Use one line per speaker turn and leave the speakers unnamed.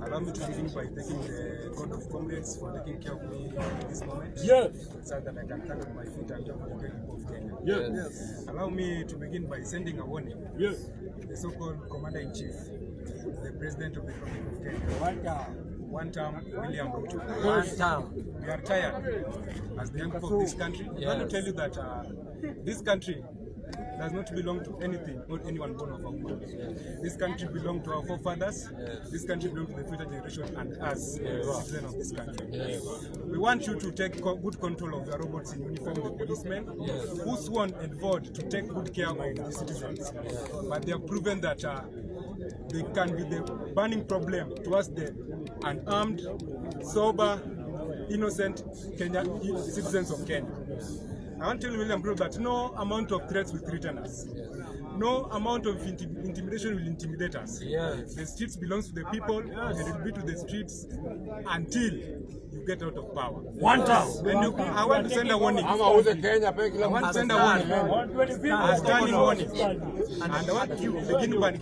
Allow me to begin by thanking the God of Comrades for taking care of me in this moment.
Yes.
So that I can stand on my feet and talk about the people of Kenya.
Yes.
Allow me to begin by sending a warning.
Yes.
The so-called Commander-in-Chief, the President of the Republic of Kenya. One term, William Ruto.
One term.
We are tired as the young people of this country. I want to tell you that this country does not belong to anything or anyone born of a woman. This country belongs to our forefathers. This country belongs to the future generation and us, the citizens of this country. We want you to take good control of the robots in uniform, the policemen, who sworn and vowed to take good care of the citizens. But they have proven that they can be the burning problem towards the unarmed, sober, innocent citizens of Kenya. I want to tell William Ruto that no amount of threats will threaten us. No amount of intimidation will intimidate us. The streets belongs to the people, and it will be to the streets until you get out of power.
One time.
I want to send a warning. I
Ama uze Kenya pe kila
want to send a warning. A standing warning. And I want you to begin by